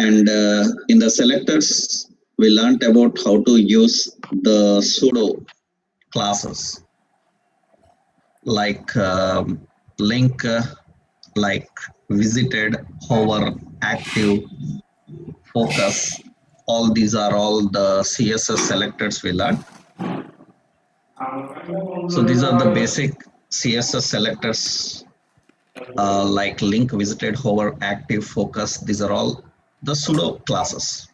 And in the selectors, we learned about how to use the pseudo classes like link, like visited, hover, active, focus. All these are all the CSS selectors we learned. So these are the basic CSS selectors like link, visited, hover, active, focus. These are all the pseudo classes.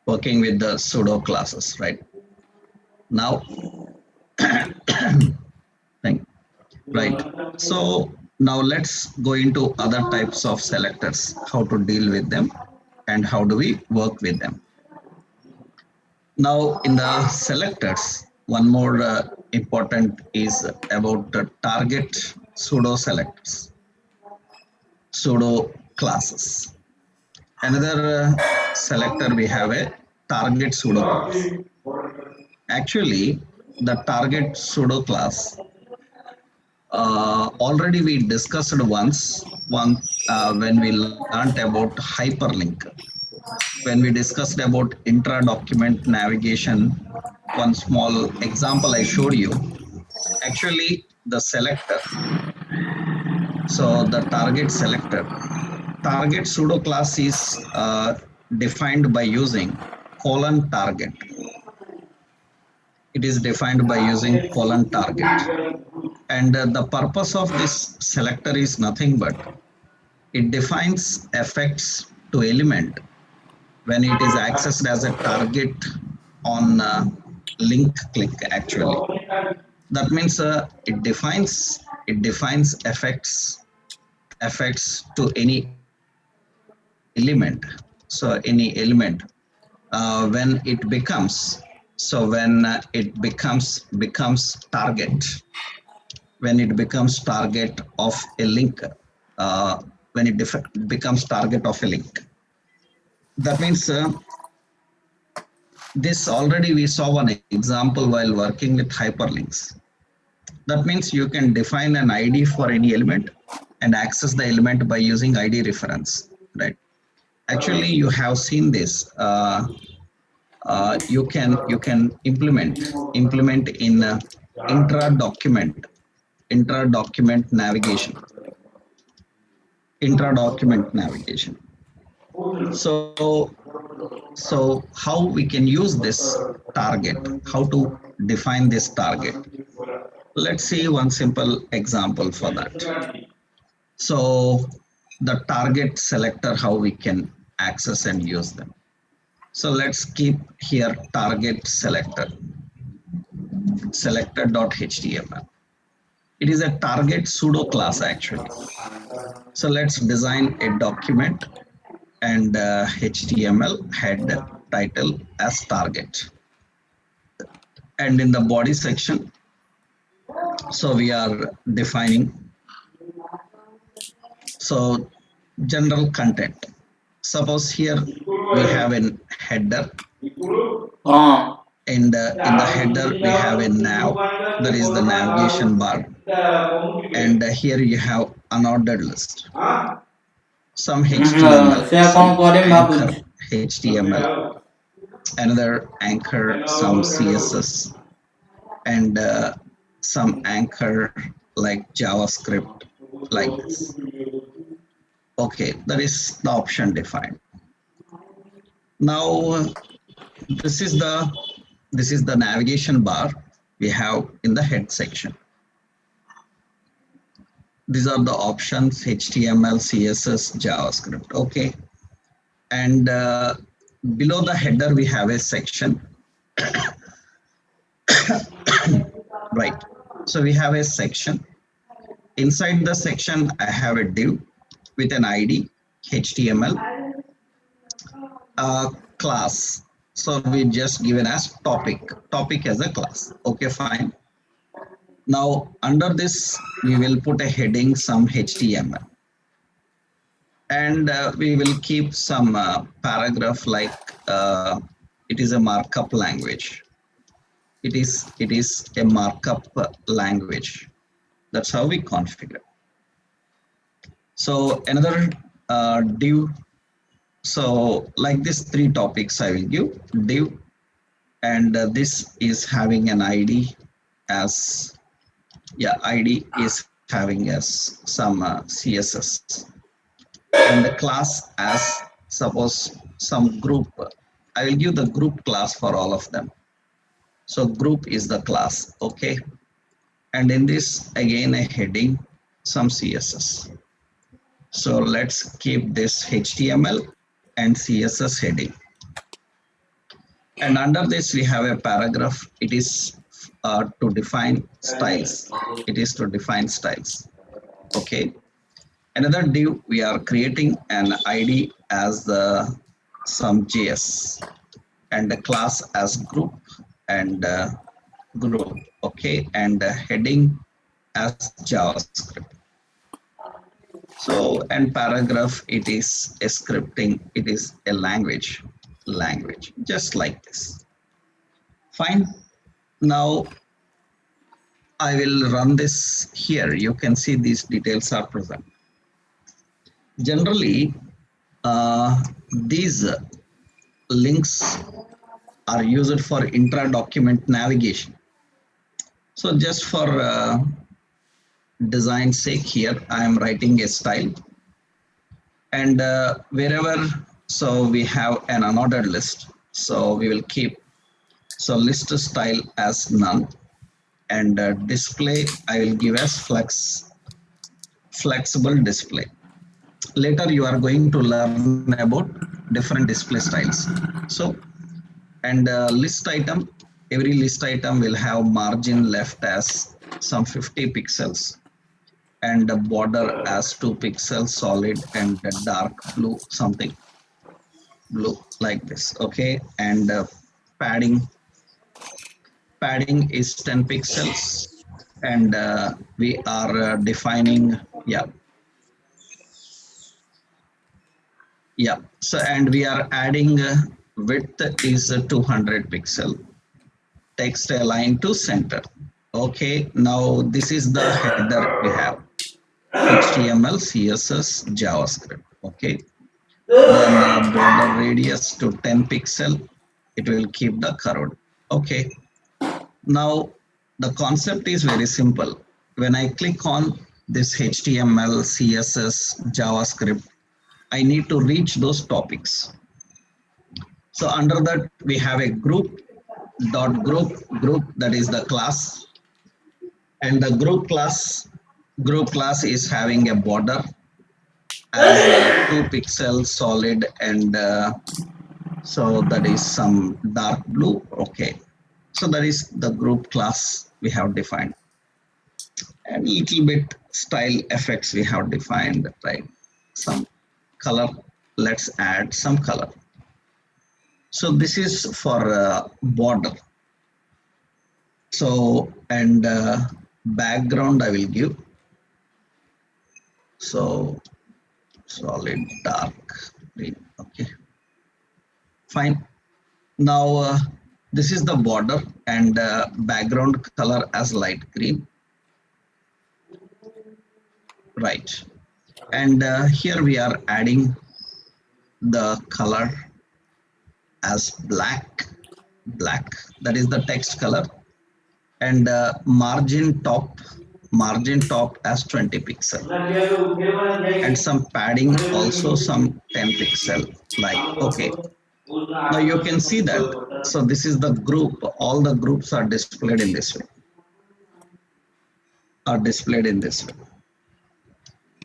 Working with the pseudo classes, right? Now, right. So now let's go into other types of selectors, how to deal with them and how do we work with them. Now in the selectors, one more important is about the target pseudo selectors, pseudo classes. Another selector, we have a target pseudo class. Actually, the target pseudo class already we discussed once when we learned about hyperlink. When we discussed about intra-document navigation, one small example I showed you. Actually, the selector, so the target selector, target pseudo class is defined by using colon target. It is defined by using colon target. And the purpose of this selector is nothing but it defines effects to element when it is accessed as a target on link click actually. That means it defines effects to any element. So any element when it becomes target, when it becomes target of a link, when it becomes target of a link. That means this already we saw one example while working with hyperlinks. That means you can define an ID for any element and access the element by using ID reference, right? Actually, you have seen this. You can implement in intra-document navigation. So how we can use this target? How to define this target? Let's see one simple example for that. So the target selector, how we can access and use them. So let's keep here target selector.html. It is a target pseudo class actually. So let's design a document and HTML head title as target. And in the body section, so we are defining so general content. Suppose here we have a header, and in the header we have a nav, that is the navigation bar, and here you have unordered list, some HTML, some anchor HTML, another anchor, some CSS, and some anchor like JavaScript, like this. Okay, that is the option defined. Now this is the navigation bar we have in the head section. These are the options: HTML, CSS, JavaScript. Okay, and below the header we have a section. Right, so we have a section. Inside the section I have a div with an ID, HTML, class. So we just given as topic as a class. Okay, fine. Now under this we will put a heading, some HTML, and we will keep some paragraph like it is a markup language. It is a markup language. That's how we configure. So another div So like this 3 topics I will give div, and this is having an ID as, yeah, ID is having as some CSS, and the class as suppose some group. I will give the group class for all of them. So group is the class, okay. And in this again a heading, some CSS. So let's keep this HTML and CSS heading. And under this we have a paragraph. It is to define styles. It is to define styles. Okay. Another div, we are creating an ID as the some JS, and the class as group, and group. Okay. And heading as JavaScript. So, and paragraph, it is a scripting, it is a language, just like this. Fine. Now I will run this here. You can see these details are present. Generally, these links are used for intra-document navigation. So just for design sake, here I am writing a style, and wherever, so we have an unordered list, so we will keep, so list style as none, and display I will give as flexible display. Later you are going to learn about different display styles. So, and list item, every list item will have margin left as some 50 pixels, and the border as 2 pixels solid, and the dark blue, something blue like this. Okay. And padding is 10 pixels, and we are defining, yeah, so, and we are adding width is 200 pixel, text align to center. Okay. Now this is the header we have, HTML, CSS, JavaScript. Okay. Then border radius to 10 pixel. It will keep the curved. Okay. Now the concept is very simple. When I click on this HTML, CSS, JavaScript, I need to reach those topics. So under that we have a group, that is the class, and the group class is having a border as 2 pixels solid, and so that is some dark blue. Okay. So that is the group class we have defined, and little bit style effects we have defined, right? Some color, let's add some color. So this is for border. So, and background I will give, so solid dark green. Okay, fine. Now this is the border, and background color as light green, right? And here we are adding the color as black, that is the text color, and margin top as 20 pixel, and some padding also some 10 pixel, like. Okay. Now you can see that, so this is the group, all the groups are displayed in this way,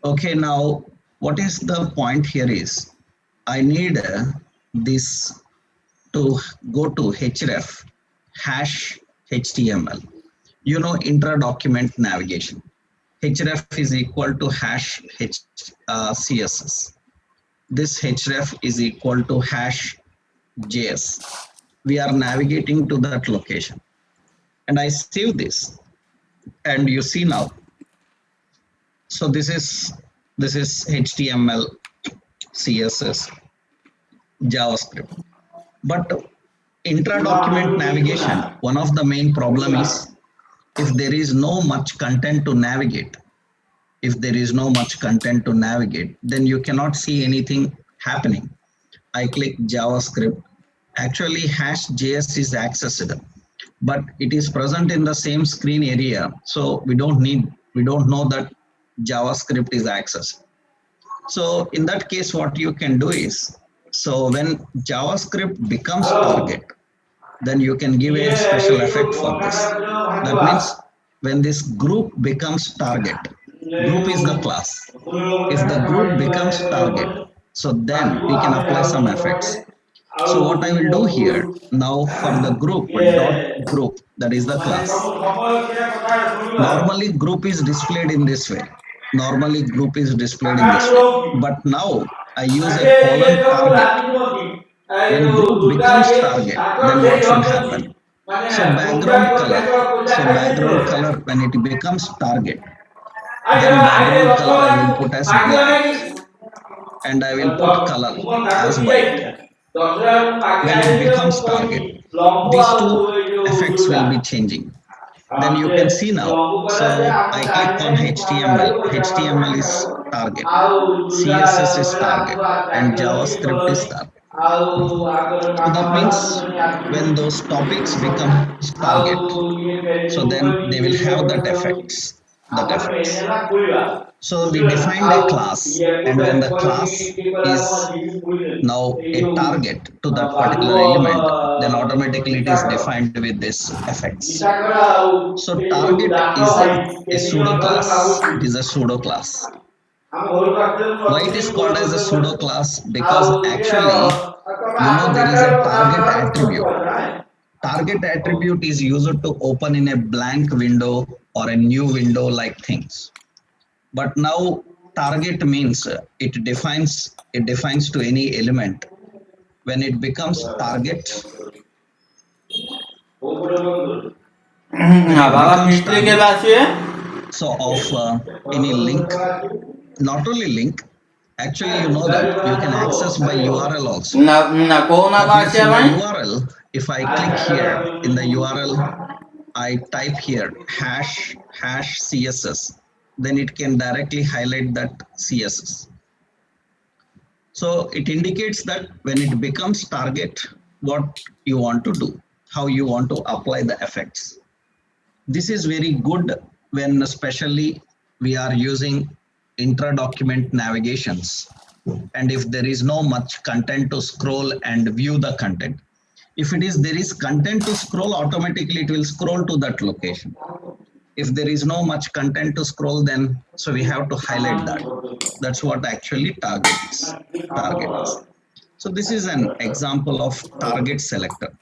Okay. Now what is the point here is, I need this to go to href hash HTML, you know, intra-document navigation. Href is equal to hash CSS. This href is equal to hash JS. We are navigating to that location, and I save this, and you see now. So this is HTML, CSS, JavaScript. But intra-document navigation, one of the main problem is, if there is no much content to navigate, then you cannot see anything happening. I click JavaScript. Actually, #JS is accessed, but it is present in the same screen area. So we don't know that JavaScript is accessed. So in that case, what you can do is, so when JavaScript becomes target, then you can give a special effect for this. That means when this group becomes target, group is the class. If the group becomes target, so then we can apply some effects. So what I will do here now for the group dot group, that is the class. Normally group is displayed in this way. Normally group is displayed in this way. But now I use a colon target. When group becomes target, then what should happen? So background color. So background color when it becomes target, then background color I will put as black and I will put color as white. When it becomes target, these two effects will be changing. Then you can see now. So I click on HTML. HTML is target, CSS is target, and JavaScript is target. So that means when those topics becomes target, so then they will have that effects. That effects. So we defined a class, and when the class is now a target to that particular element, then automatically it is defined with this effects. So target is a pseudo class. It is a pseudo class. Why it is called as a pseudo class? Because actually, there is a target attribute. Target attribute is used to open in a blank window or a new window like things. But now target means it defines to any element. When it becomes target, so of any link, not only link, actually you know that you can access by URL also. That means in the URL, if I click here in the URL, I type here hash CSS, then it can directly highlight that CSS. So it indicates that when it becomes target, what you want to do, how you want to apply the effects. This is very good when especially we are using intra-document navigations, and if there is no much content to scroll and view the content. If there is content to scroll, automatically it will scroll to that location. If there is no much content to scroll, then so we have to highlight that. That's what actually target is. So this is an example of target selector.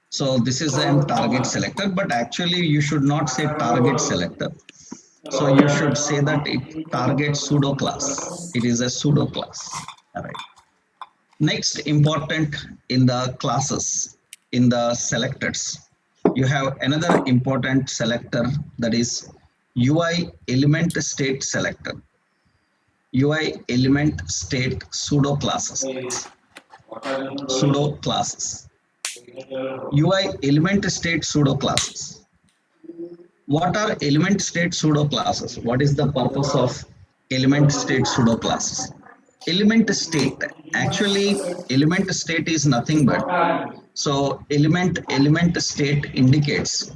So this is a target selector, but actually you should not say target selector. So you should say that it targets pseudo class. It is a pseudo class. All right. Next important in the classes, in the selectors, you have another important selector, that is UI element state selector. UI element state pseudo classes. UI element state pseudo classes. What are element state pseudo classes? What is the purpose of element state pseudo classes? Element state, actually element state is nothing but, so element state indicates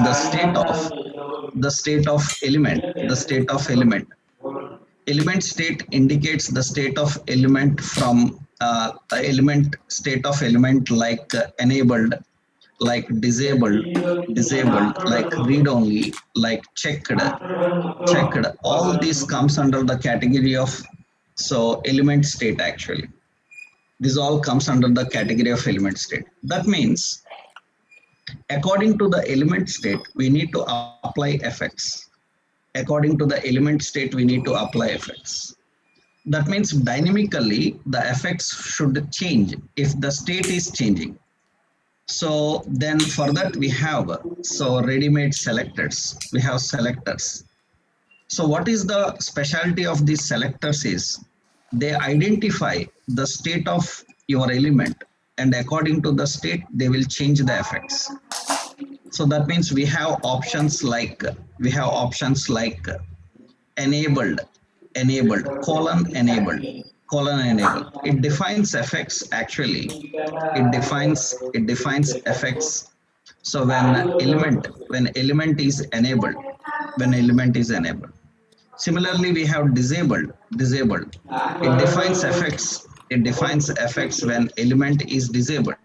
the state of element. Element state indicates the state of element from element state of element like enabled, like disabled, like read only, like checked. All these comes under the category of element state. Actually, this all comes under the category of element state. That means according to the element state, we need to apply effects. According to the element state, we need to apply effects. That means dynamically the effects should change if the state is changing. So then for that we have ready-made selectors. We have selectors. So what is the specialty of these selectors is they identify the state of your element, and according to the state they will change the effects. So that means we have options like enabled, colon enable. It defines effects actually. It defines effects. So when element is enabled, when element is enabled. Similarly, we have disabled. It defines effects. It defines effects when element is disabled.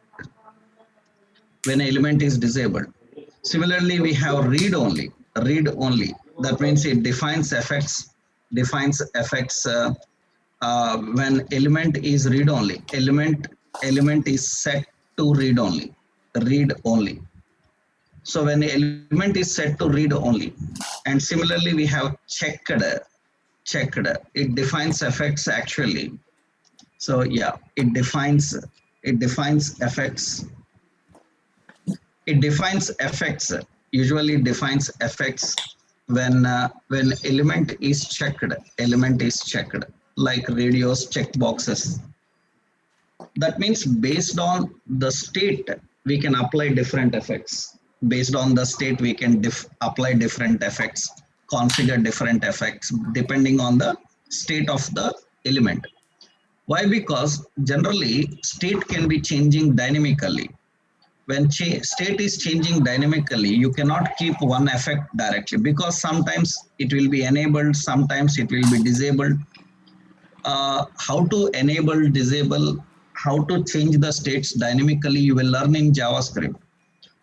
When element is disabled. Similarly, we have read only. Read only. That means it defines effects. Defines effects when element is read only. Element is set to read only. Read only. So when the element is set to read only. And similarly, we have checked. It defines effects actually. So yeah, it defines effects. It defines effects. Usually defines effects when element is checked. Element is checked, like radios check boxes. That means based on the state, we can apply different effects. Based on the state, we can apply different effects, configure different effects depending on the state of the element. Why? Because generally state can be changing dynamically. When state is changing dynamically, you cannot keep one effect directly, because sometimes it will be enabled, sometimes it will be disabled. How to enable, disable, how to change the states dynamically, you will learn in JavaScript.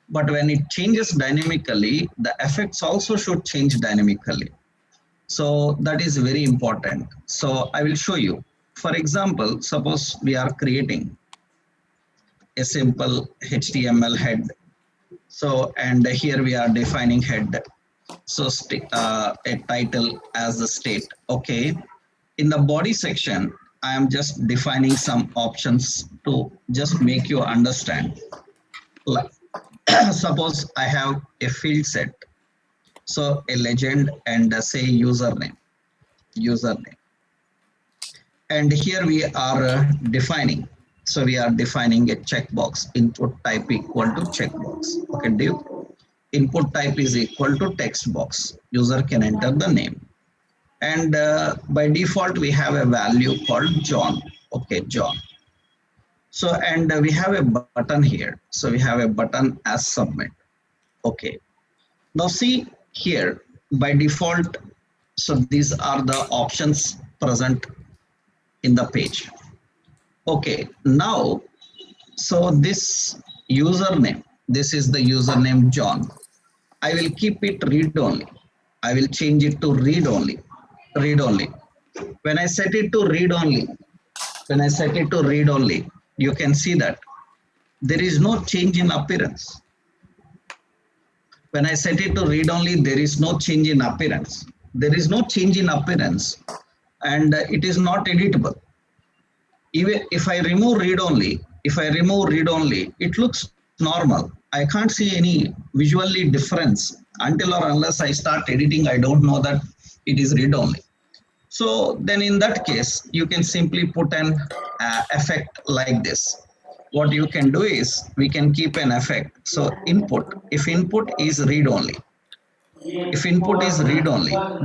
But when it changes dynamically, the effects also should change dynamically. So that is very important. So I will show you. For example, suppose we are creating a simple HTML head. So, and here we are defining head. So a title as the state. Okay. In the body section, I am just defining some options to just make you understand. Like, suppose I have a field set. So a legend and say username. And here we are defining. So we are defining a checkbox, input type equal to checkbox. Okay, div input type is equal to text box. User can enter the name. And by default, we have a value called John. Okay, John. So, and we have a button here. So we have a button as submit. Okay. Now see here, by default, so these are the options present in the page. Okay, now, so this username, this is the username John. I will keep it read only. I will change it to read only. Read only. When I set it to read only, you can see that there is no change in appearance. When I set it to read only, there is no change in appearance. There is no change in appearance, and it is not editable. Even if I remove read only, it looks normal. I can't see any visually difference until or unless I start editing. I don't know that it is read only. So then in that case, you can simply put an effect like this. What you can do is we can keep an effect. So input, if input is read only,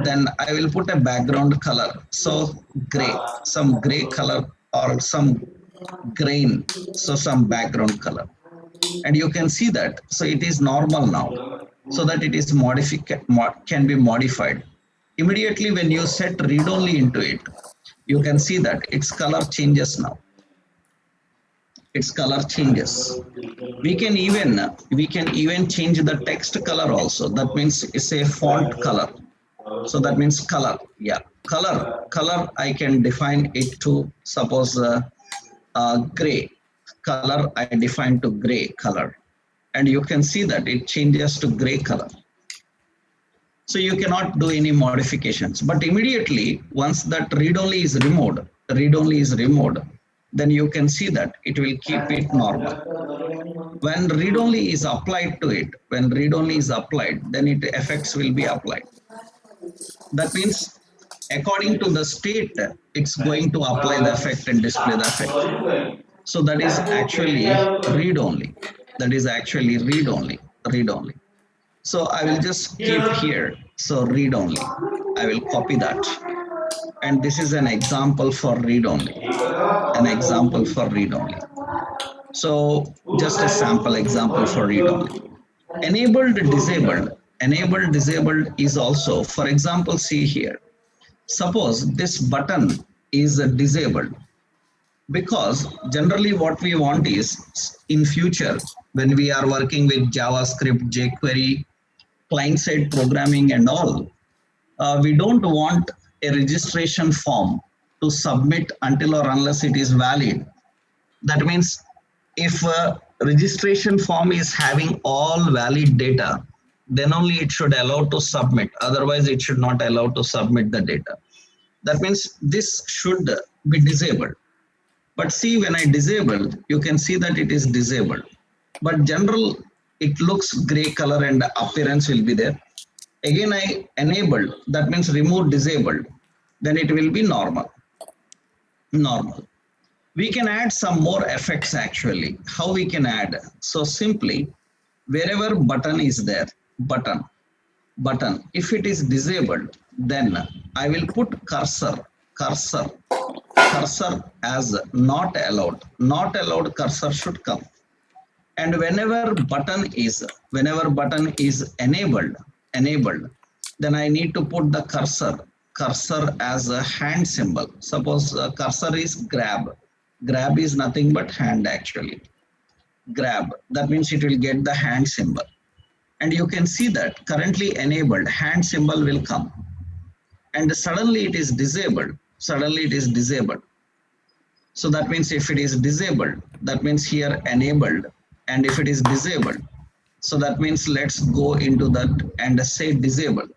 then I will put a background color. So gray, some gray color or some grain, so some background color. And you can see that. So it is normal now, so that it is can be modified. Immediately when you set read only into it, you can see that its color changes now. Its color changes. We can even change the text color also. That means it's a font color. So that means color. Yeah, color. I can define it to suppose gray color. I define to gray color, and you can see that it changes to gray color. So you cannot do any modifications. But immediately once that read only is removed, then you can see that it will keep it normal. When read only is applied to it, then it effects will be applied. That means according to the state, it's going to apply the effect and display the effect. So that is actually read only. So I will just keep here. So read only. I will copy that. And this is an example for read only, an example for read only. So just a sample example for read only. Enabled, disabled. Enabled, disabled is also, for example, see here. Suppose this button is disabled, because generally what we want is in future when we are working with JavaScript, jQuery, client-side programming and all, we don't want a registration form to submit until or unless it is valid. That means if a registration form is having all valid data, then only it should allow to submit. Otherwise, it should not allow to submit the data. That means this should be disabled. But see, when I disable, you can see that it is disabled. But general, it looks gray color and the appearance will be there. Again, I enabled, that means remove disabled. Then it will be normal. Normal. We can add some more effects actually. How we can add? So simply, wherever button is there, button, if it is disabled, then I will put cursor as not allowed. Not allowed cursor should come. And whenever button is enabled, then I need to put the cursor as a hand symbol. Suppose cursor is grab. Grab is nothing but hand actually. Grab, that means it will get the hand symbol. And you can see that currently enabled, hand symbol will come. And suddenly it is disabled. Suddenly it is disabled. So that means if it is disabled, that means here enabled. And if it is disabled, so that means let's go into that and say disable.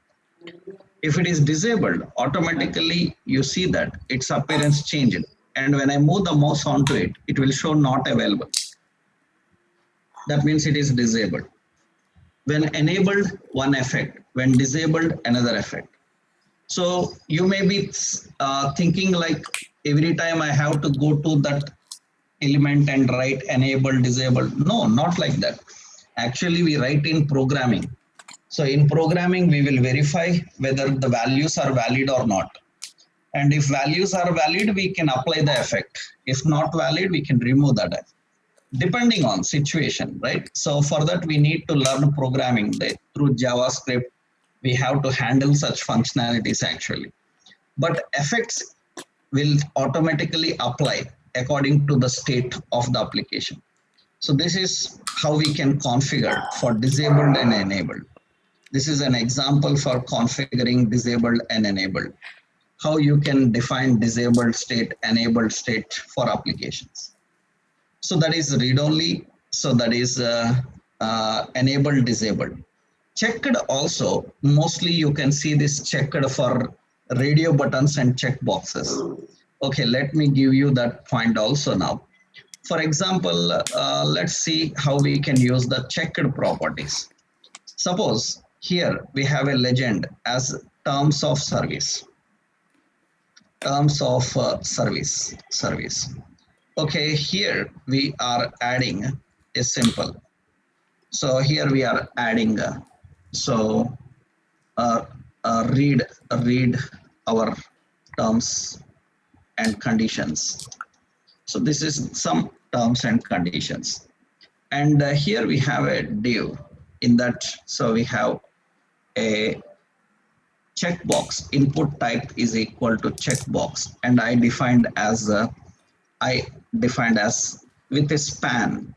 If it is disabled, automatically you see that its appearance changed. And when I move the mouse onto it, it will show not available. That means it is disabled. When enabled, one effect. When disabled, another effect. So you may be thinking like every time I have to go to that element and write enable, disable. No, not like that. Actually, we write in programming. So in programming, we will verify whether the values are valid or not. And if values are valid, we can apply the effect. If not valid, we can remove that effect, depending on situation, right? So for that, we need to learn programming through JavaScript. We have to handle such functionalities actually. But effects will automatically apply according to the state of the application. So this is how we can configure for disabled and enabled. This is an example for configuring disabled and enabled. How you can define disabled state, enabled state for applications. So that is read only. So that is enabled, disabled. Checked also, mostly you can see this checked for radio buttons and check boxes. Okay, let me give you that point also now. For example, let's see how we can use the checked properties. Suppose here we have a legend as terms of service. Terms of service. Okay, here we are adding a simple. So here we are adding read our terms and conditions. So this is some terms and conditions. And here we have a div in that. So we have a checkbox. Input type is equal to checkbox. And I defined as with a span.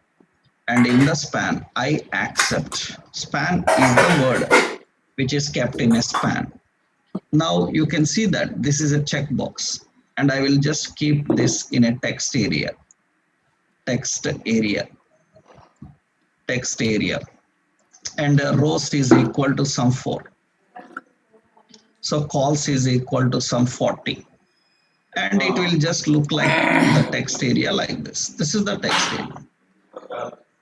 And in the span, I accept. Span is the word which is kept in a span. Now you can see that this is a checkbox. And I will just keep this in a text area. And rows is equal to some 4. So calls is equal to some 40. And it will just look like the text area like this. This is the text area.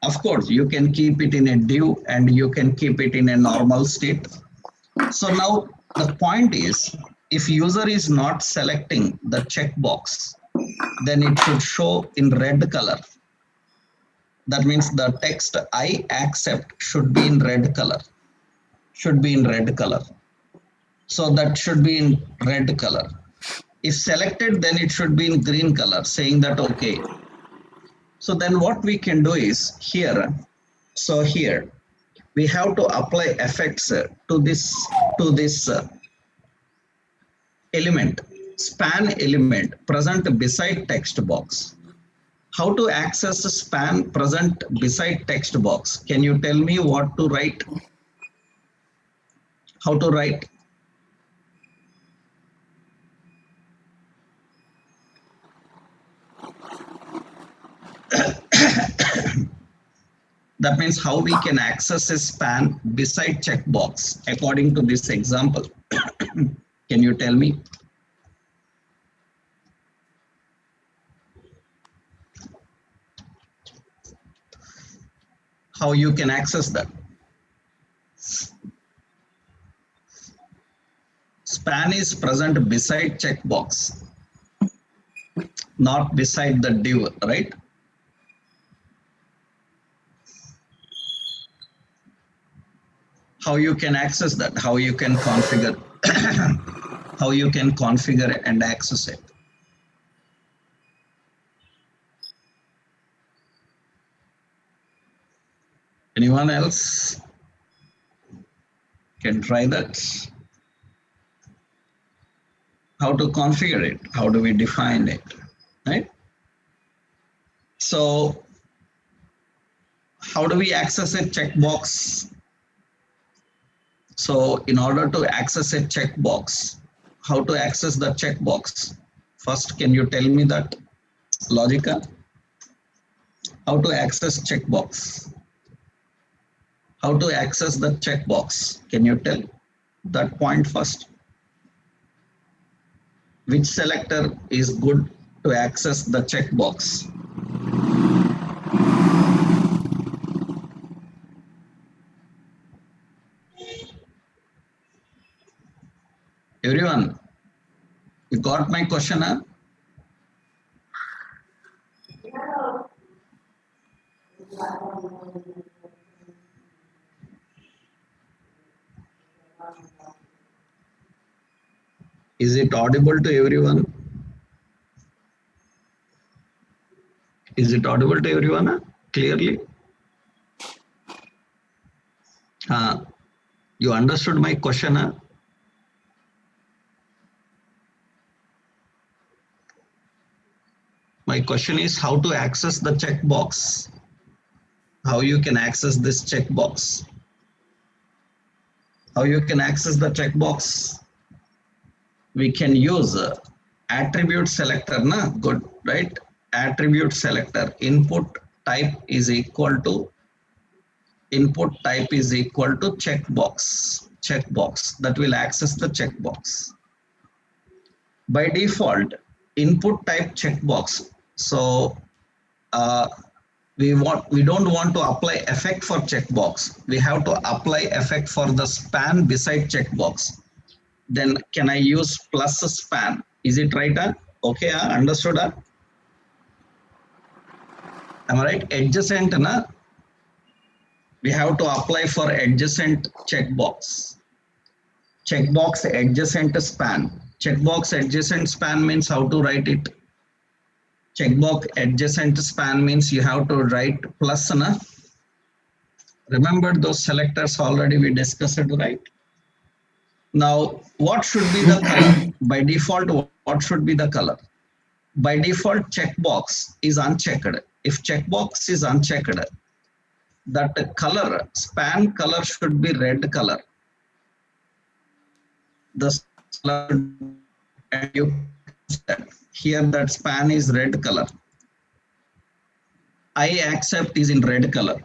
Of course, you can keep it in a div and you can keep it in a normal state. So now the point is, if user is not selecting the checkbox, then it should show in red color. That means the text I accept should be in red color. So that should be in red color. If selected, then it should be in green color, saying that okay. So then what we can do is here. So here we have to apply effects to this element, span element present beside text box. How to access the span present beside text box? Can you tell me what to write? How to write? That means how we can access a span beside checkbox according to this example. Can you tell me? How you can access that? Span is present beside checkbox, not beside the div, right? How you can access that? How you can configure? How you can configure and access it? Anyone else can try that? How to configure it? How do we define it? Right? So how do we access a checkbox? So in order to access a checkbox, how to access the checkbox? First, can you tell me that, Logica? How to access checkbox? How to access the checkbox? Can you tell that point first? Which selector is good to access the checkbox? Everyone, you got my question, huh? Is it audible to everyone? Is it audible to everyone, huh? Clearly? You understood my question, huh? My question is how to access the checkbox. How you can access this checkbox. How you can access the checkbox? We can use attribute selector, na? Good, right? Attribute selector. Input type is equal to checkbox. Checkbox that will access the checkbox. By default, input type checkbox. So we don't want to apply effect for checkbox. We have to apply effect for the span beside checkbox. Then can I use plus span? Is it right? Okay, understood? Am I right? Adjacent, na? We have to apply for adjacent checkbox. Checkbox adjacent span. Checkbox adjacent span means how to write it? Checkbox adjacent span means you have to write plus, na? Remember those selectors already we discussed, right? Now, what should be the color? By default, what should be the color? By default, checkbox is unchecked. If checkbox is unchecked, that color, span color should be red color. The color, and you here that span is red color. I accept is in red color.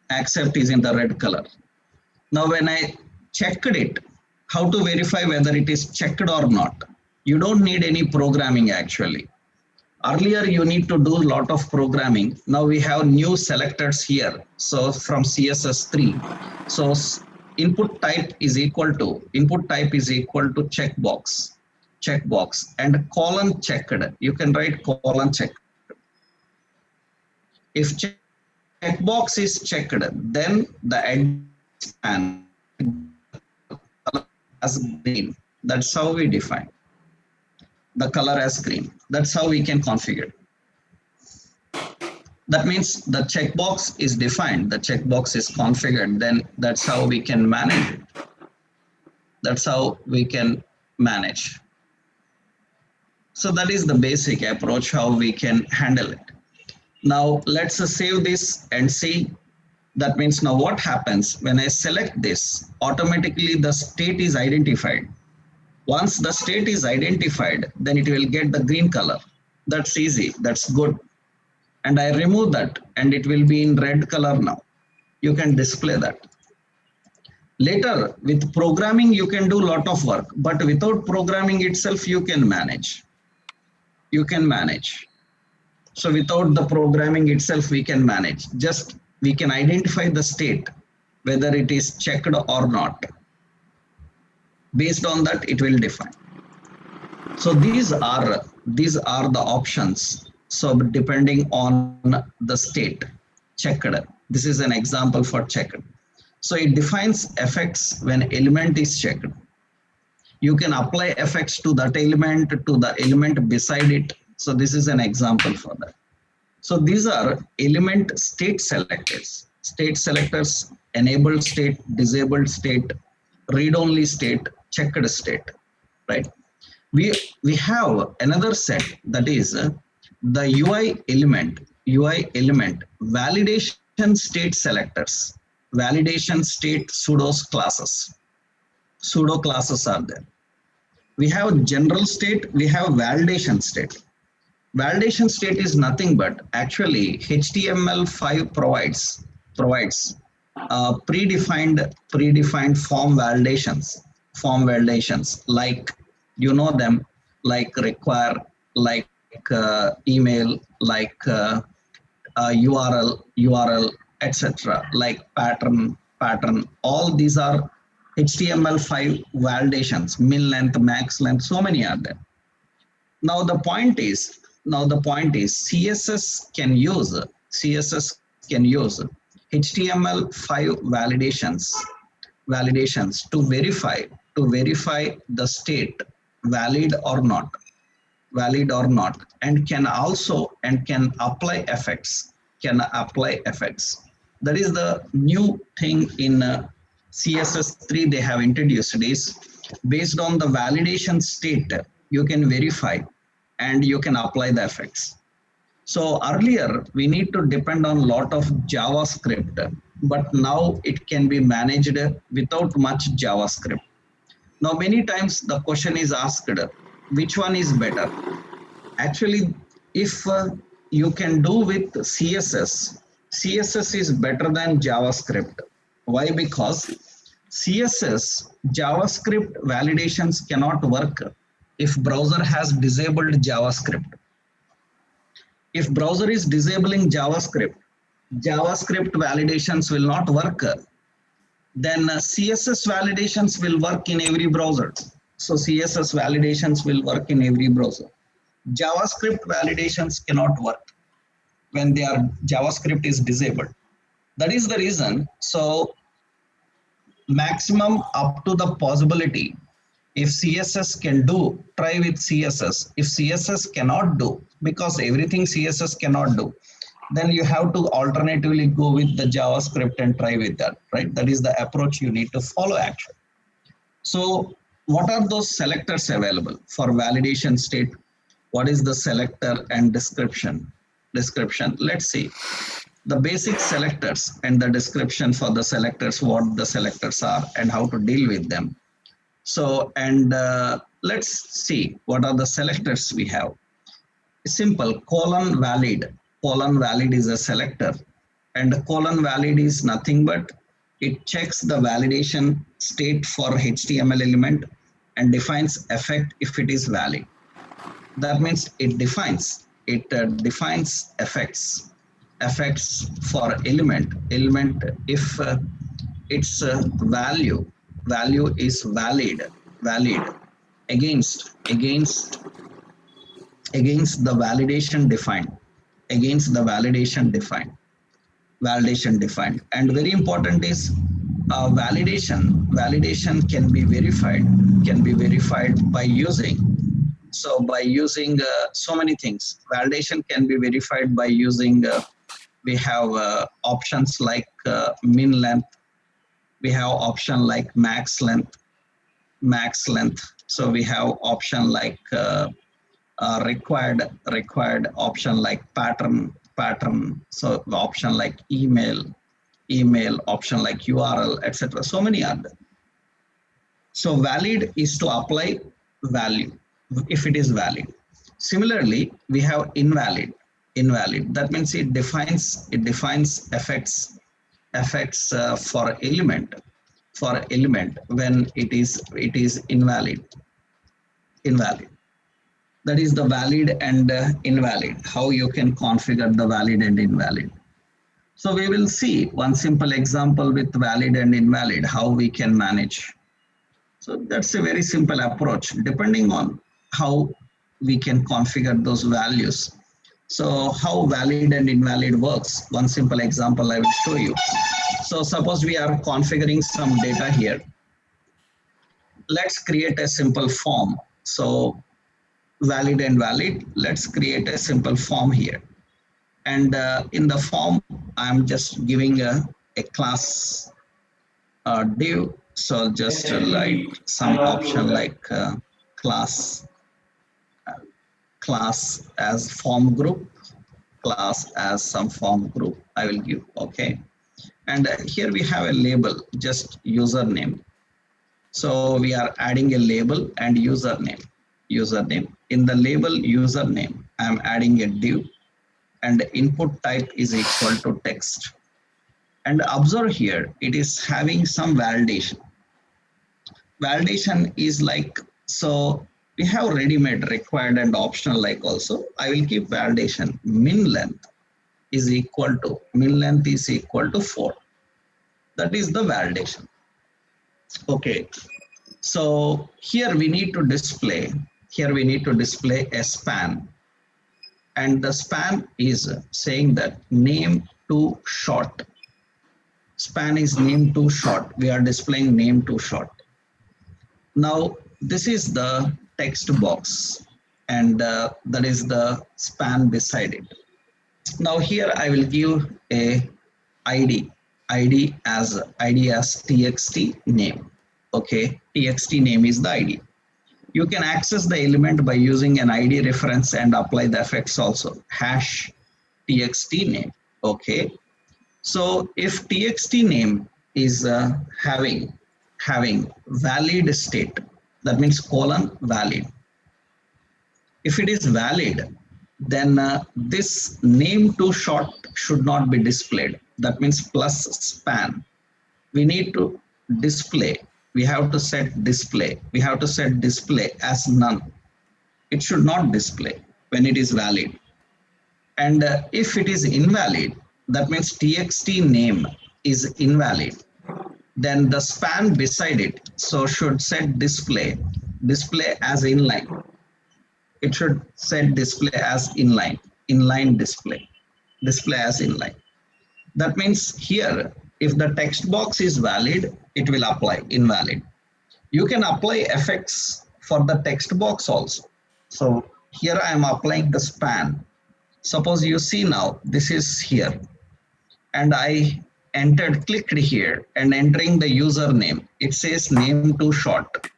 Accept is in the red color. Now when I checked it, how to verify whether it is checked or not? You don't need any programming actually. Earlier you need to do a lot of programming. Now we have new selectors here. So from CSS3. So input type is equal to checkbox and colon checked. You can write colon checked. If checkbox is checked, then the span as green. That's how we define. the color as green. That's how we can configure. That means the checkbox is defined, the checkbox is configured, then that's how we can manage it. That's how we can manage. So that is the basic approach how we can handle it. Now let's save this and see. That means now what happens when I select this, automatically the state is identified. Once the state is identified, then it will get the green color. That's easy, that's good. And I remove that and it will be in red color now. You can display that. Later with programming you can do a lot of work, but without programming itself you can manage. You can manage. So without the programming itself we can manage. Just we can identify the state, whether it is checked or not. Based on that it will define. So these are the options. So depending on the state, checked. This is an example for checked. So it defines effects when element is checked. You can apply effects to that element, to the element beside it. So this is an example for that. So these are element state selectors. State selectors: enabled state, disabled state, read-only state, checked state, right? We have another set, that is the UI element validation state selectors. Validation state pseudo classes are there. We have general state, we have validation state. Validation state is nothing but actually HTML5 provides predefined form validations, like you know them, like require, like email, like URL, etc., like pattern. All these are HTML5 validations, min length, max length, so many are there. Now the point is CSS can use HTML5 validations to verify the state valid or not, and can apply effects. That is the new thing in CSS3 they have introduced, is based on the validation state you can verify and you can apply the effects. So earlier we need to depend on a lot of JavaScript, but now it can be managed without much JavaScript. Now many times the question is asked, which one is better? Actually, if you can do with CSS is better than JavaScript. Why? Because CSS, JavaScript validations cannot work if browser has disabled JavaScript. If browser is disabling JavaScript validations will not work. Then CSS validations will work in every browser. So CSS validations will work in every browser. JavaScript validations cannot work when JavaScript is disabled. That is the reason. So maximum up to the possibility, if CSS can do, try with CSS. If CSS cannot do, because everything CSS cannot do, then you have to alternatively go with the JavaScript and try with that, right? That is the approach you need to follow actually. So what are those selectors available for validation state? What is the selector and description? Let's see. The basic selectors and the description for the selectors, what the selectors are and how to deal with them. So, and let's see what are the selectors we have. Simple: colon valid. Colon valid is a selector, and colon valid is nothing but it checks the validation state for HTML element and defines effect if it is valid. That means it defines effects for element if its value is valid against the validation defined. And very important is validation can be verified by using So by using so many things, validation can be verified by using, we have options like min length, we have option like max length. So we have option like required option like pattern. So the option like email option like URL, etc. So many are there. So valid is to apply value if it is valid. Similarly, we have invalid. That means it defines effects for element when it is invalid. That is the valid and invalid. How you can configure the valid and invalid. So we will see one simple example with valid and invalid, how we can manage. So that's a very simple approach, depending on how we can configure those values. So how valid and invalid works, one simple example I will show you. So suppose we are configuring some data here. Let's create a simple form. So valid and valid, let's create a simple form here. And in the form, I'm just giving a class div. So just write some option like class as form group, class as some form group I will give, okay. And here we have a label, just username. So we are adding a label and username. In the label username, I am adding a div, and input type is equal to text. And observe here, it is having some validation. Validation is like, so we have ready-made, required and optional like also. I will keep validation min length is equal to 4. That is the validation. Okay. So here we need to display a span. And the span is saying that name to short. Span is name to short. We are displaying name to short. Now this is the text box, and that is the span beside it. Now here I will give a ID as txt name. Okay, txt name is the ID. You can access the element by using an ID reference and apply the effects also. Hash txt name. Okay. So if txt name is having valid state, that means colon valid. If it is valid, then this name to short should not be displayed. That means plus span. We need to display. We have to set display. We have to set display as none. It should not display when it is valid. And if it is invalid, that means txt name is invalid. Then the span beside it, so should set display as inline. It should set display as inline display as inline. That means here, if the text box is valid, it will apply invalid. You can apply effects for the text box also. So here I am applying the span. Suppose you see now, this is here, and I clicked here and entering the username. It says name too short.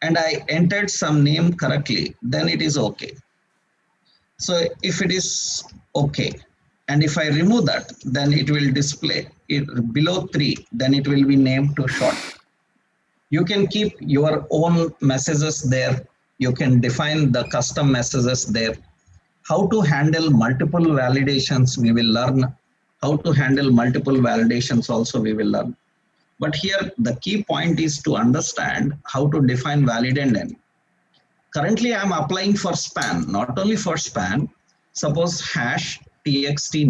And I entered some name correctly, then it is okay. So if it is okay, and if I remove that, then it will display it below 3, then it will be name too short. You can keep your own messages there. You can define the custom messages there. How to handle multiple validations, we will learn. How to handle multiple validations also we will learn. But here the key point is to understand how to define valid and end. Currently I am applying for span, not only for span. Suppose hash txt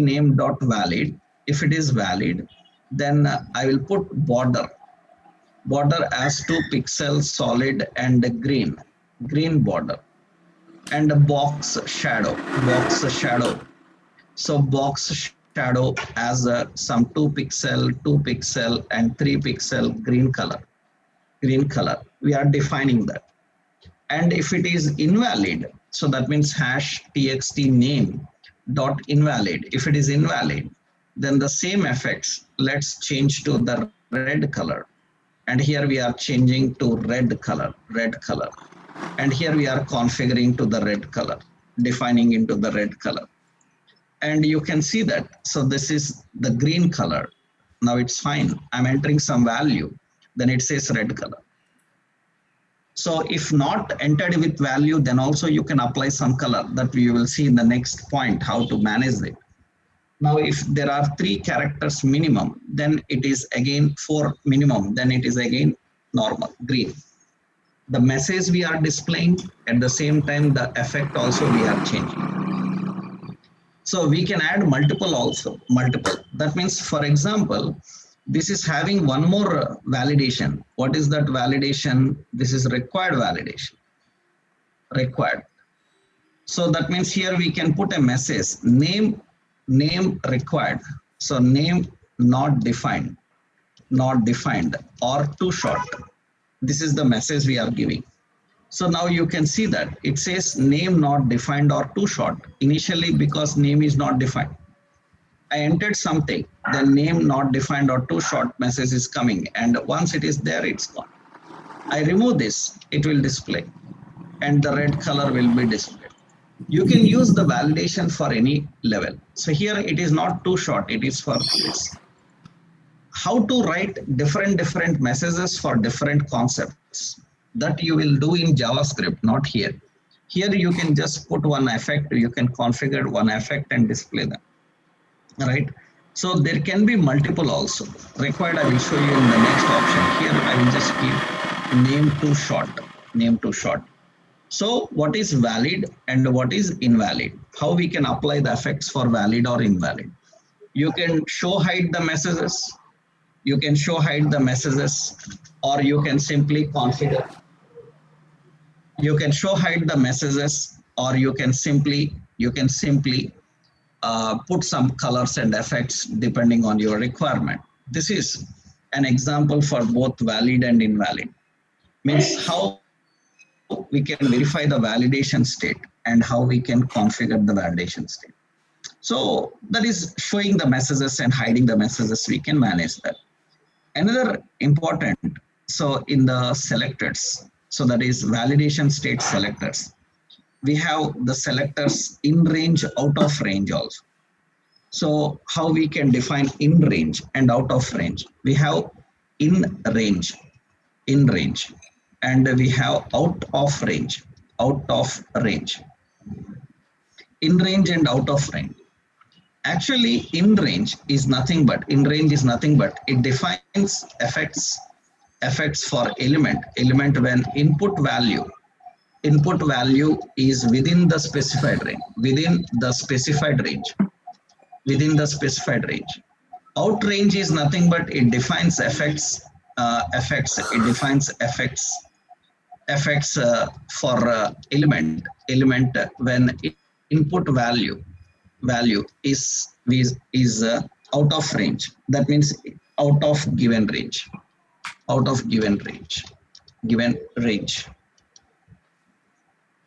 name dot valid. If it is valid, then I will put border as 2 pixels solid and green border, and a box shadow. So box shadow as some 2 pixel and 3 pixel green color. We are defining that. And if it is invalid, so that means hash txt name dot invalid. If it is invalid, then the same effects, let's change to the red color. And here we are changing to red color. And here we are configuring to the red color, defining into the red color. And you can see that, so this is the green color. Now it's fine. I'm entering some value, then it says red color. So if not entered with value, then also you can apply some color that we will see in the next point, how to manage it. Now, if there are 3 characters minimum, then it is again 4 minimum, then it is again normal, green. The message we are displaying, at the same time, the effect also we are changing. So we can add multiple also, multiple. That means, for example, this is having one more validation. What is that validation? This is required validation, required. So that means here we can put a message, name required. So name not defined or too short. This is the message we are giving. So now you can see that it says name not defined or too short. Initially, because name is not defined, I entered something, then name not defined or too short message is coming. And once it is there, it's gone. I remove this, it will display and the red color will be displayed. You can use the validation for any level. So here it is not too short, it is for this. How to write different messages for different concepts, that you will do in JavaScript, not here. Here you can just put one effect, you can configure one effect and display them, right? So there can be multiple also. Required, I will show you in the next option. Here I will just keep name too short. So what is valid and what is invalid? How we can apply the effects for valid or invalid? You can show hide the messages. Or you can simply configure. You can show hide the messages, or you can simply put some colors and effects depending on your requirement. This is an example for both valid and invalid. Means how we can verify the validation state and how we can configure the validation state. So that is showing the messages and hiding the messages. We can manage that. Another important, so in the selectors, so that is validation state selectors, we have the selectors in range, out of range also. So how we can define in range and out of range? We have in range, and we have out of range. In range and out of range. Actually, in range is nothing but it defines effects for element when input value is within the specified range. Out range is nothing but it defines effects for element when input value is out of range. That means out of given range.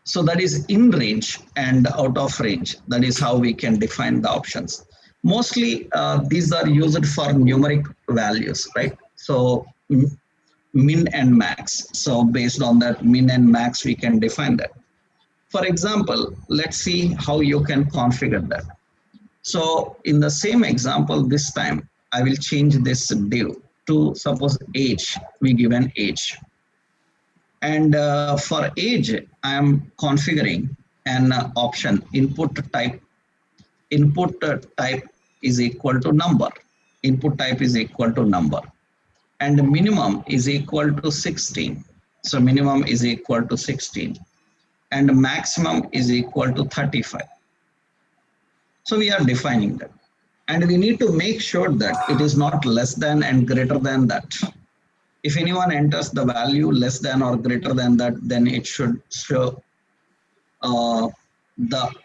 So that is in range and out of range. That is how we can define the options. Mostly these are used for numeric values, right? So min and max. So based on that min and max, we can define that. For example, let's see how you can configure that. So in the same example, this time I will change this div to suppose age. We give an age. And for age, I am configuring an option input type. Input type is equal to number. And minimum is equal to 16. So minimum is equal to 16. And maximum is equal to 35. So we are defining that. And we need to make sure that it is not less than and greater than that. If anyone enters the value less than or greater than that, then it should show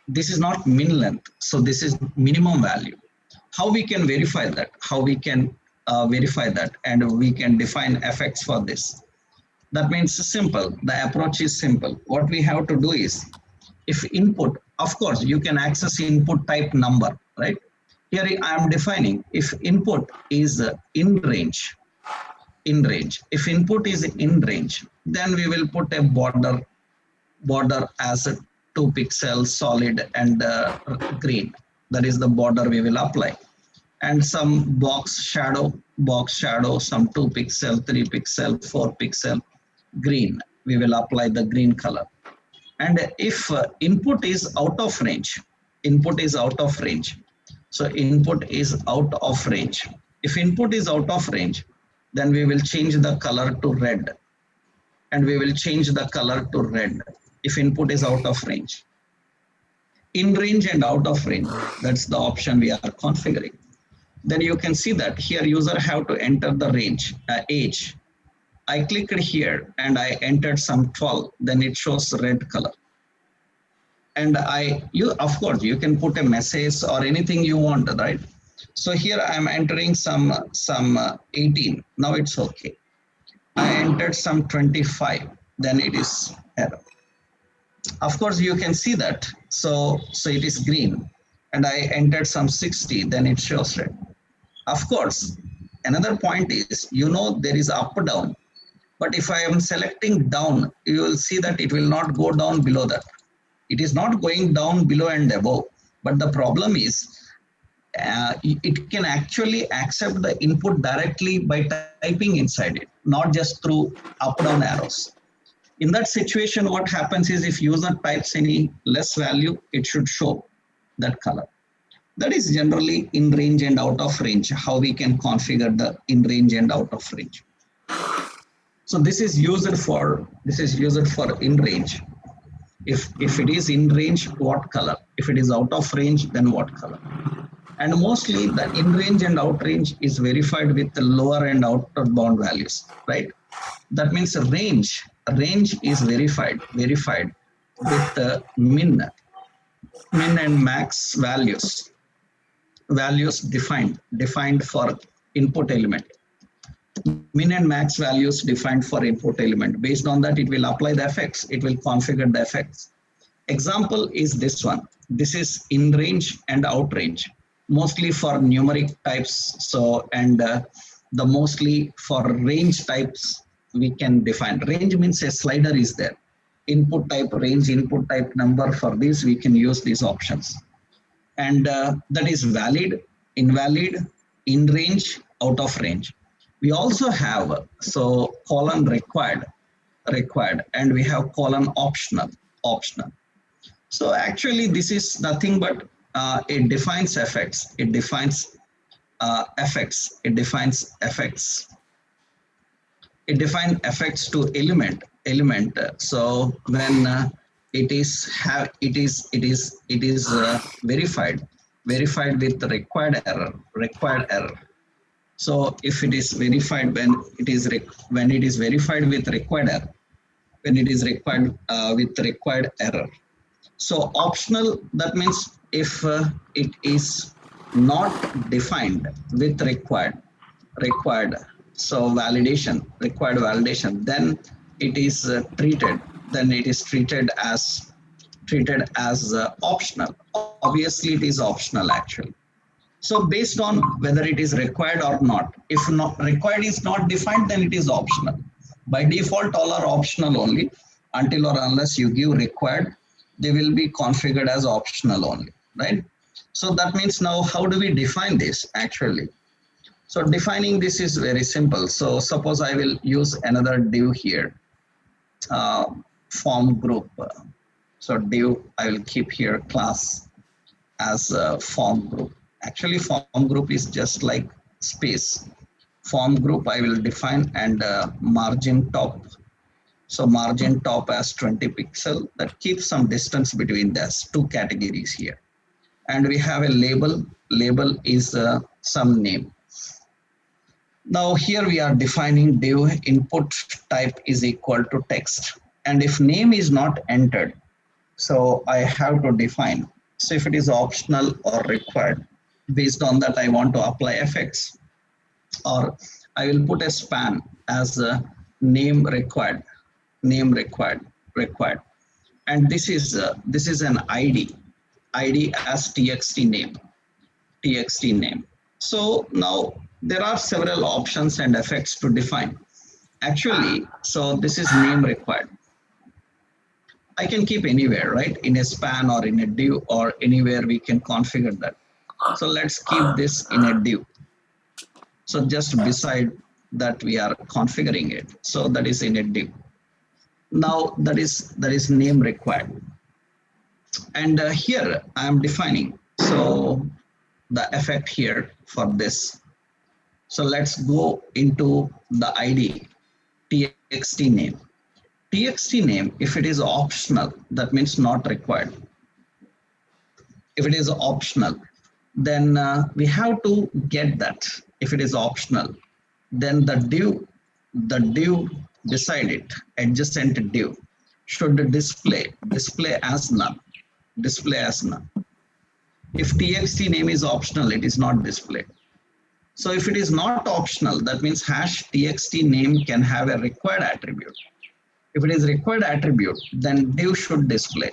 this is not min length. So this is minimum value. How we can verify that? And we can define effects for this. That means simple. The approach is simple. What we have to do is, if input, of course, you can access input type number, right? Here I am defining if input is in range, If input is in range, then we will put a border as a 2 pixel solid and green. That is the border we will apply. And some box shadow, some 2 pixel, 3 pixel, 4 pixel green. We will apply the green color. And if input is out of range, so input is out of range. If input is out of range, then we will change the color to red, and we will change the color to red if input is out of range. In range and out of range, that's the option we are configuring. Then you can see that here user have to enter the range, age. I clicked here and I entered some 12, then it shows red color. And of course, you can put a message or anything you want, right? So here I'm entering some 18. Now it's okay. I entered some 25. Then it is error. Of course, you can see that. So it is green. And I entered some 60. Then it shows red. Of course, another point is, there is up down. But if I am selecting down, you will see that it will not go down below that. It is not going down below and above. But the problem is, it can actually accept the input directly by typing inside it, not just through up-down arrows. In that situation, what happens is if user types any less value, it should show that color. That is generally in range and out of range, how we can configure the in range and out of range. So this is used for in range. If it is in range, what color? If it is out of range, then what color? And mostly the in range and out range is verified with the lower and outer bound values, right? That means range is verified with the min and max values defined for input element. Min and max values defined for input element. Based on that, it will apply the effects. It will configure the effects. Example is this one. This is in range and out range, mostly for numeric types. So, and the mostly for range types, we can define. Range means a slider is there. Input type range, input type number. For this, we can use these options. And that is valid, invalid, in range, out of range. We also have colon required, and we have colon optional. So actually, this is nothing but it defines effects. It defines effects. It defines effects to element. So when it is verified with the required error. So if it is verified when it is verified with required error, when it is required with required error. So optional, that means if it is not defined with required, so required validation, then it is treated as optional. Obviously, it is optional actually. So based on whether it is required or not, if not required is not defined, then it is optional. By default, all are optional only. Until or unless you give required, they will be configured as optional only, right? So that means now how do we define this actually? So defining this is very simple. So suppose I will use another div here, form group. So div, I will keep here class as a form group. Actually, form group is just like space. Form group I will define, and margin top. So margin top as 20 pixel. That keeps some distance between these two categories here. And we have a label. Label is some name. Now here we are defining div input type is equal to text. And if name is not entered, so I have to define. So if it is optional or required, based on that I want to apply effects, or I will put a span as name required, required, and this is an ID as txt name. So now there are several options and effects to define. Actually, so this is name required. I can keep anywhere, right? In a span or in a div or anywhere we can configure that. So let's keep this in a div. So just beside that we are configuring it. So that is in a div. Now that is name required. And here I am defining. So the effect here for this. So let's go into the ID txt name. Txt name, if it is optional, that means not required. If it is optional, then we have to get that. If it is optional, then the div beside it, adjacent div, should display as none. Display as none. If txt name is optional, it is not displayed. So if it is not optional, that means hash txt name can have a required attribute. If it is required attribute, then div should display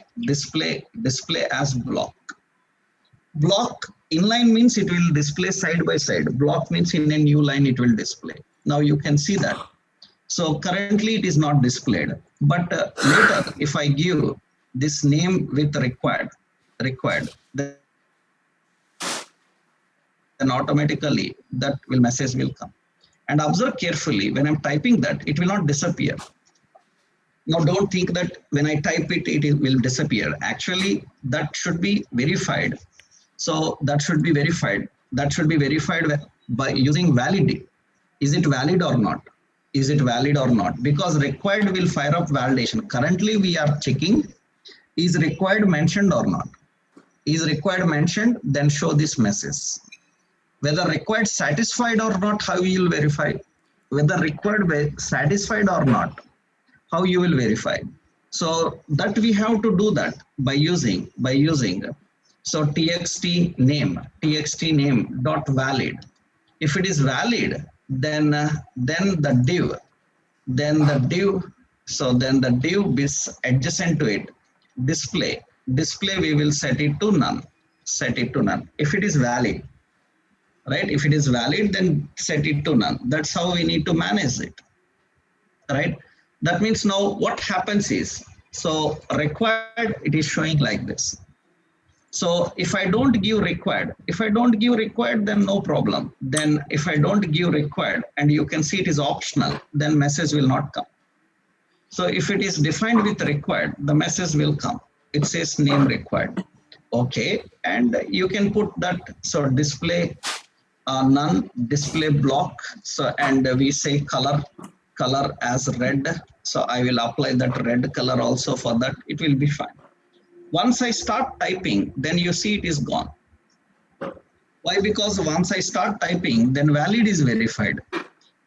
as block. Block inline means it will display side by side. Block means in a new line it will display. Now you can see that. So currently it is not displayed, but later if I give this name with required, then automatically that message will come. And observe carefully, when I'm typing that, it will not disappear. Now don't think that when I type it, it will disappear. Actually, that should be verified. So that should be verified. That should be verified by using validity. Is it valid or not? Is it valid or not? Because required will fire up validation. Currently we are checking, is required mentioned or not? Is required mentioned, then show this message. Whether required satisfied or not, how you will verify? Whether required satisfied or not, how you will verify? So that we have to do that by using so txt name dot valid. If it is valid, then the div is adjacent to it, display we will set it to none. If it is valid, right? If it is valid, then set it to none. That's how we need to manage it, right? That means now what happens is, so required, it is showing like this. So if I don't give required, then no problem. Then if I don't give required and you can see it is optional, then message will not come. So if it is defined with required, the message will come. It says name required. Okay, and you can put that, so display none, display block. So and we say color as red. So I will apply that red color also for that. It will be fine. Once I start typing, then you see it is gone. Why? Because once I start typing, then valid is verified.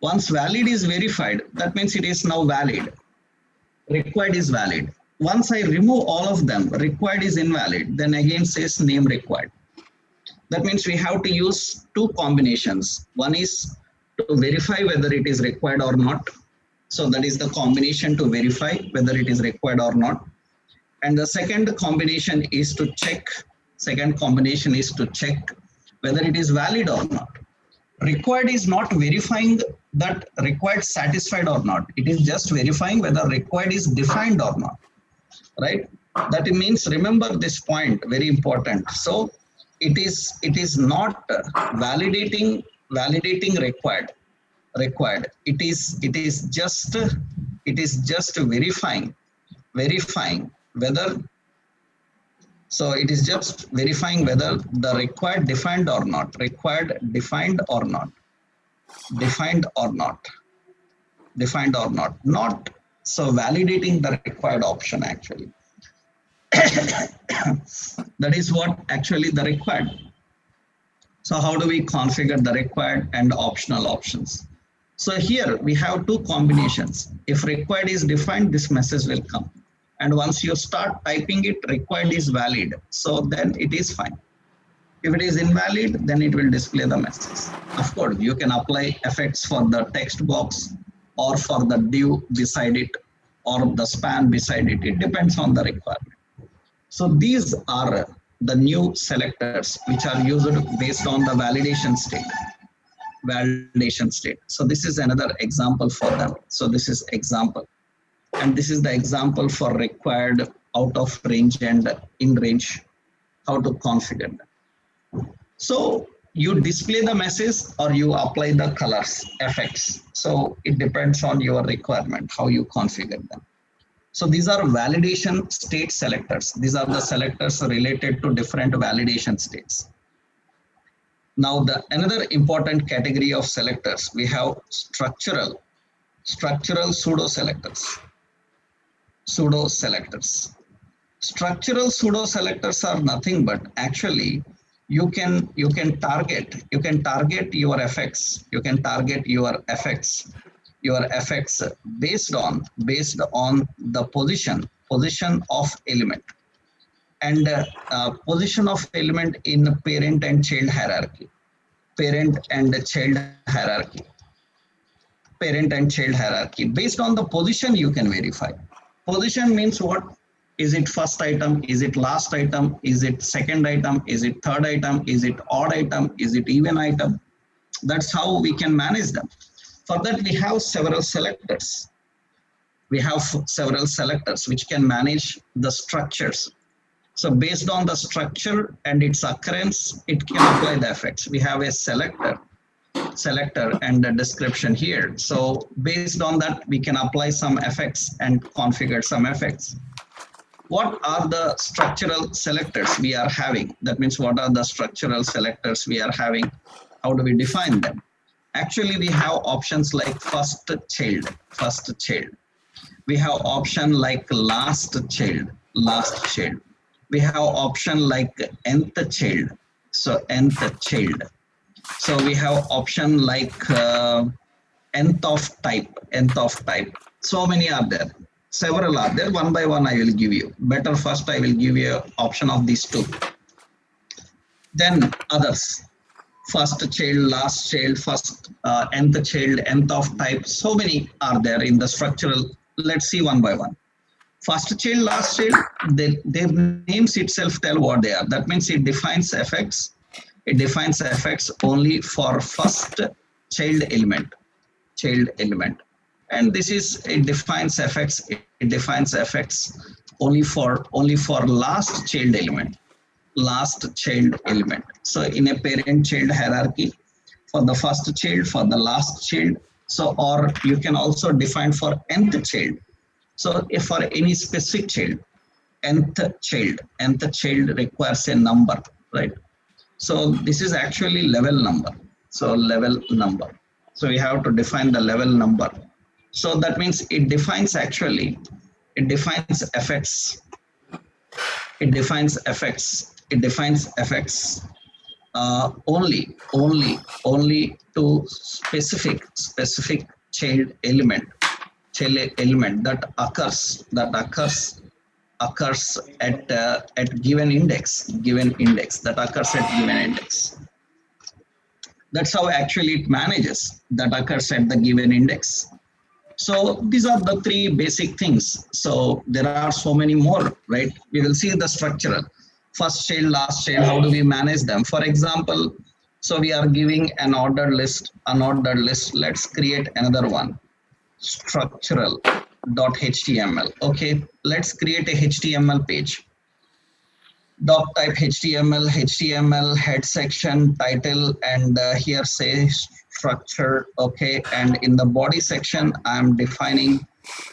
Once valid is verified, that means it is now valid. Required is valid. Once I remove all of them, required is invalid, then again says name required. That means we have to use two combinations. One is to verify whether it is required or not. So that is the combination to verify whether it is required or not. And the second combination is to check. Whether it is valid or not. Required is not verifying that required satisfied or not. It is just verifying whether required is defined or not, right? That means, remember this point, very important. So it is not validating required. It is just verifying whether. So it is just verifying whether the required defined or not, not so validating the required option actually. That is what actually the required. So how do we configure the required and optional options? So here we have two combinations. If required is defined, this message will come. And once you start typing it, required is valid. So then it is fine. If it is invalid, then it will display the message. Of course, you can apply effects for the text box or for the div beside it or the span beside it. It depends on the requirement. So these are the new selectors which are used based on the validation state. Validation state. So this is another example for them. So this is example. And this is the example for required, out of range and in range, how to configure them. So you display the message or you apply the colors, effects. So it depends on your requirement, how you configure them. So these are validation state selectors. These are the selectors related to different validation states. Now the another important category of selectors, we have structural pseudo selectors. Structural pseudo selectors are nothing but actually you can target your effects. You can target your effects based on the position of element and position of element in parent and child hierarchy. Parent and child hierarchy. Based on the position you can verify. Position means what? Is it first item? Is it last item? Is it second item? Is it third item? Is it odd item? Is it even item? That's how we can manage them. For that we have several selectors. Which can manage the structures. So based on the structure and its occurrence, it can apply the effects. We have a selector and a description here. So based on that, we can apply some effects and configure some effects. What are the structural selectors we are having? That means what are the structural selectors we are having? How do we define them? Actually, we have options like first child. We have option like last child. We have option like nth child. So nth child. So we have option like nth of type. So many are there. Several are there. One by one I will give you. Better first I will give you an option of these two. Then others. First child, last child, first nth child, nth of type. So many are there in the structural. Let's see one by one. First child, last child, their names itself tell what they are. That means it defines effects. It defines effects only for first child element. And this is, it defines effects only for last child element. So in a parent child hierarchy, for the first child, for the last child. So, or you can also define for nth child. So if for any specific child, nth child requires a number, right? So this is actually level number. So we have to define the level number. So that means it defines effects. It defines effects only to specific child element that occurs at given index. That's how actually it manages, that occurs at the given index. So these are the three basic things. So there are so many more, right? We will see the structural. First child, last child, how do we manage them? For example, so we are giving an ordered list, unordered list. Let's create another one, structural.html. Okay, let's create a HTML page. Doc type HTML, head section, title, and here say structure. Okay, and in the body section, I'm defining,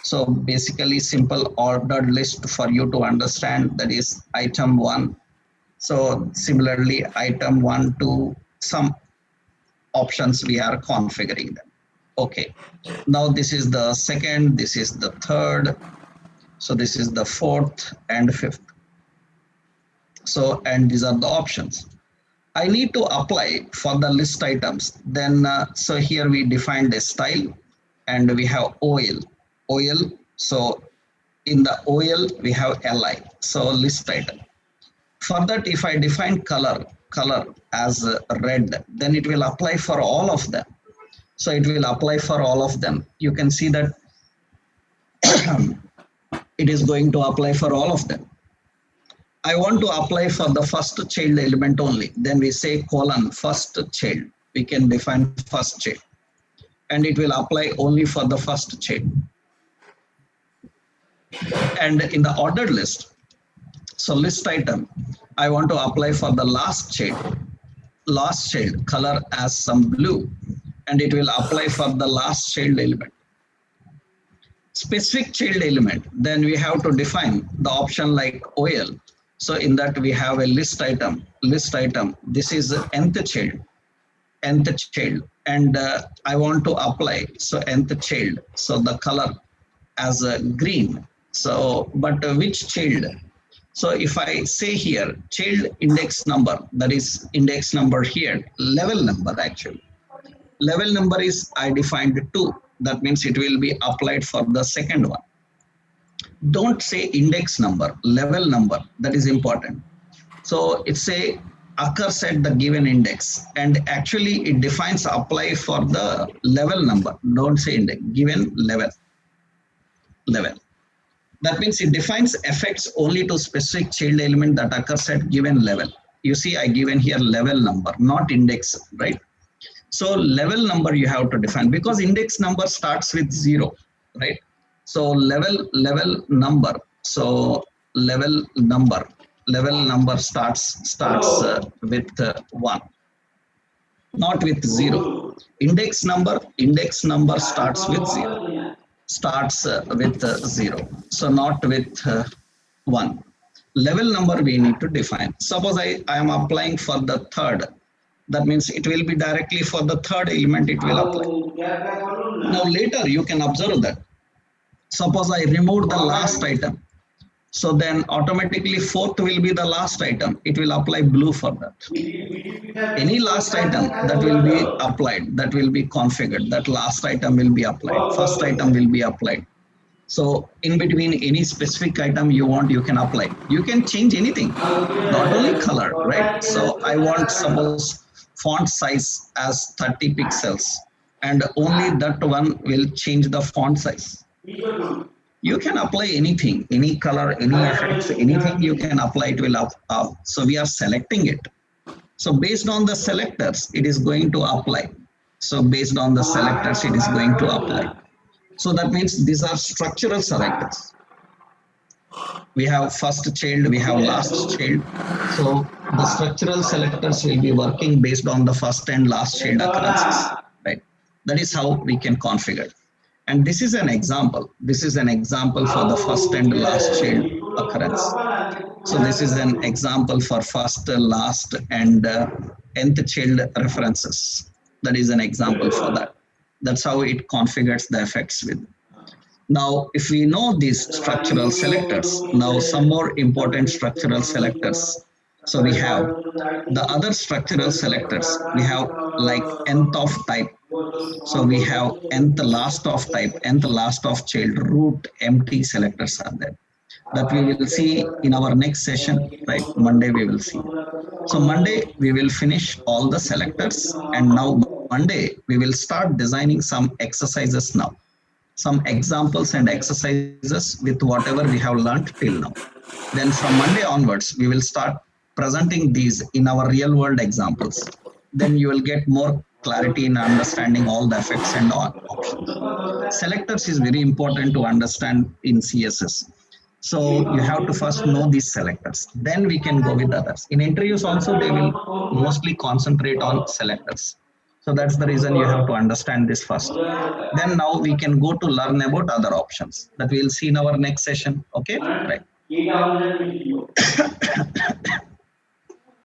so basically simple ordered list for you to understand, that is item 1. So similarly, item 1 to some options we are configuring them. Okay, now this is the second, this is the third, so this is the fourth and fifth. So, and these are the options. I need to apply for the list items. Then, so here we defined a style and we have OL. So in the OL, we have LI. So list item. For that, if I define color as red, then it will apply for all of them. So it will apply for all of them. You can see that it is going to apply for all of them. I want to apply for the first child element only. Then we say colon first child. We can define first child. And it will apply only for the first child. And in the ordered list, so list item, I want to apply for the last child color as some blue, and it will apply for the last child element. Specific child element, then we have to define the option like OL. So in that we have a list item, this is nth child, and I want to apply, so nth child, so the color as a green. So, but which child? So if I say here, child index number, that is index number here, level number actually. Level number is I defined 2. That means it will be applied for the second one. Don't say index number, level number, that is important. So it's a occurs at the given index, and actually it defines apply for the level number. Don't say index, given level. That means it defines effects only to specific child element that occurs at given level. You see, I given here level number, not index, right? So level number you have to define, because index number starts with 0, right? So level number. So level number starts with 1, not with 0. Index number starts with 0. So not with 1. Level number we need to define. Suppose I am applying for the third. That means it will be directly for the third element it will apply. Now later you can observe that. Suppose I remove the last item. So then automatically fourth will be the last item. It will apply blue for that. Any last item that will be applied, that will be configured, that last item will be applied, first item will be applied. So in between any specific item you want, you can apply. You can change anything, not only color, right? So I want, suppose, font size as 30 pixels, and only that one will change the font size. You can apply anything, any color, any effects, anything you can apply, it will up. So we are selecting it. So based on the selectors, it is going to apply. So based on the selectors, it is going to apply. So that means these are structural selectors. We have first child, we have last child. So the structural selectors will be working based on the first and last child occurrences, right? That is how we can configure. And this is an example. This is an example for the first and last child occurrence. So this is an example for first, last, and nth child references. That is an example for that. That's how it configures the effects with. Now, if we know these structural selectors, now some more important structural selectors. So we have the other structural selectors. We have like nth of type. So we have nth last of type, nth last of child, root, empty selectors are there. That we will see in our next session, right? Monday we will see. So Monday we will finish all the selectors, and now Monday we will start designing some exercises now. Some examples and exercises with whatever we have learned till now. Then from Monday onwards, we will start presenting these in our real world examples. Then you will get more clarity in understanding all the effects and all options. Selectors is very important to understand in CSS. So you have to first know these selectors. Then we can go with others. In interviews also, they will mostly concentrate on selectors. So that's the reason you have to understand this first. Then now we can go to learn about other options that we will see in our next session. Okay, right.